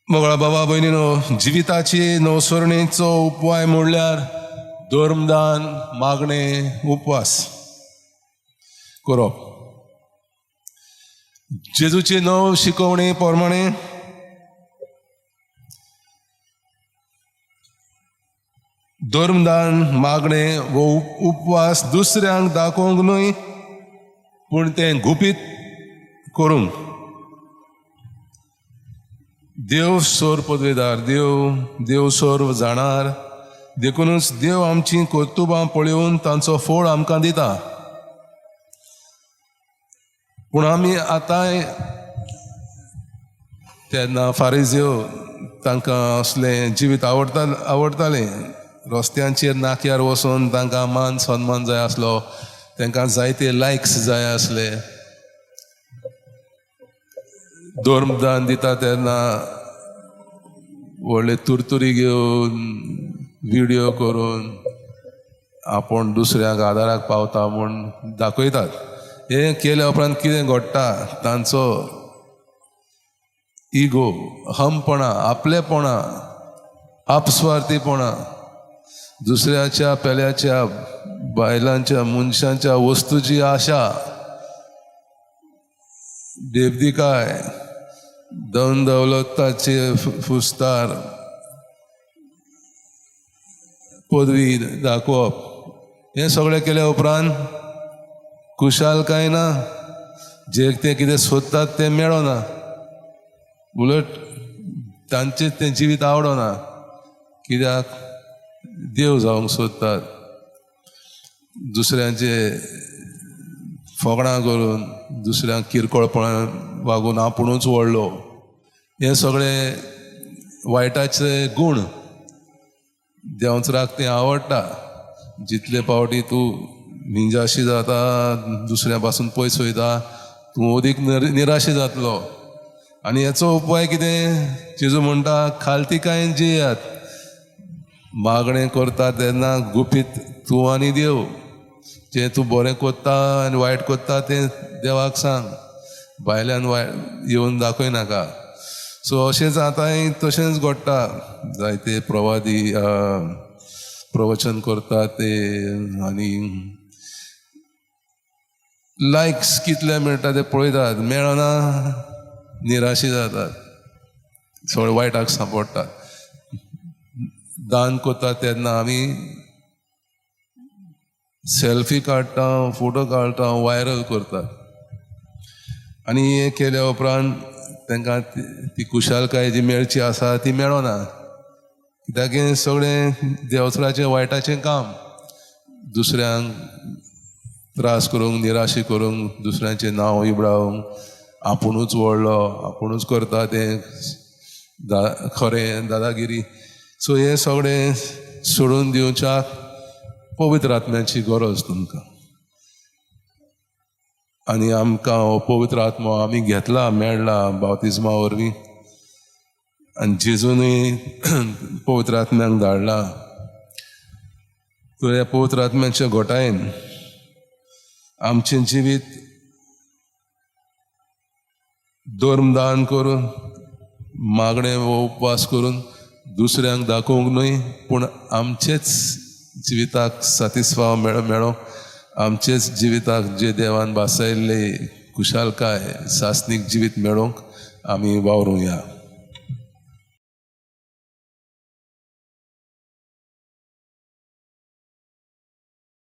मोगळा बाबा भयणीनो, जिविताची नवसरणेचो उपवाय म्हणल्यार धर्मदान, मागणे, उपवास करप. जेजूची नव शिकवणी प्रमाणे धर्मदान, मागणे वो उपवास दुसऱ्यांक दाखोवंक न्हय, पूण तें गुपीत करूंक. देव सोर पदवेदार, देव सोर जाणार, देखूनच देव आमची कर्तुबां पळोवन तांचो फळ आमकां दिता. पूण आमी आतांय तेन्ना फारिझेव तांकां असलें जिवीत आवडटालें. रस्त्यांचेर नाक्यार वचून तांकां मान सन्मान जाय आसलो, तांकां जायते लायक्स जाय आसले. धर्मदान दिता तेन्ना व्हडले तुरतुरी घेवन व्हिडियो करून आपूण दुसऱ्याक आदाराक पावता म्हूण दाखयतात. हे केल्या उपरांत कितें घडटा, तांचो इगो, हमपणा, आपलेपणा, आपस्वार्थीपणा, दुसऱ्याच्या पेल्याच्या बायलांच्या मनशांच्या वस्तूची आशा, देवदिकाय, धन दौलताचे फुस्तार, पदवी दाखोवप, हे सगळें केल्या उपरांत खुशालकाय ना. जे ते कितें सोदतात तें मेळना, उलट तांचें तें जिवीत आवडना. कित्याक देव जावंक सोदतात. दुसऱ्यांचे फोगणां करून, दुसऱ्यांक किरकोळपणां वागून आपुणूच व्हडलो, हे सगळे वायटाचे गूण. देंवचराक तें आवडटा. जितले पावटी तूं निंजाशी जाता, दुसऱ्या पासून पयस वयता, तूं अदीक निराशी जातलो. आनी हेचो उपाय कितें? जेजू म्हणटा, खालतिकायेन जियात. मागणें करता तेन्ना गुपीत तूं आनी देव. जें तूं बरें कोत्ता आनी वायट कोत्ता तें देवाक सांग, भायल्यान येवन दाखय नाका. सो अशेंच आतांय तशेंच घडटा. जायते प्रवादी प्रवचन करतात ते, आनी लायक्स कितले मेळटा ते पळयतात, मेळना निराशी जातात, सगळे वायटाक सांपडटात. दान कोत्ता तेन्ना आमी सेल्फी काडटा, फोटो काडटा, वायरल करतात. आनी हे केल्या उपरांत तांकां ती खुशालकाय जी मेळची आसा ती मेळना. कित्याक हें सगळें देंवचराचें वायटाचें काम. दुसऱ्यांक त्रास करूंक, निराशी करूंक, दुसऱ्यांचें नांव इबडावंक, आपुणूच व्हडलो, आपुणूच करता तें खरें दादागिरी. सो हें सगळें सोडून दिवच्याक पवित्र आत्म्याची गरज तुमकां. आनी आमकां हो पवित्र आत्मो आमी घेतला, मेळ्ळा बावतिजमा वरवीं. आनी जेजूनय पवित्र आत्म्याक धाडला. तर ह्या पवित्र आत्म्याच्या घोटायेन आमचें जिवीत धर्मदान करून, मागणे वो उपवास करून दुसऱ्यांक दाखोवंक न्हय, पूण आमचेच जिविताक सॅटिस्फाय मेळोंक, आमचेच जिविताक जे देवान बासयल्ले खुशालकाय, सासनीक जिवीत मेळोवंक आमी वावरूं या.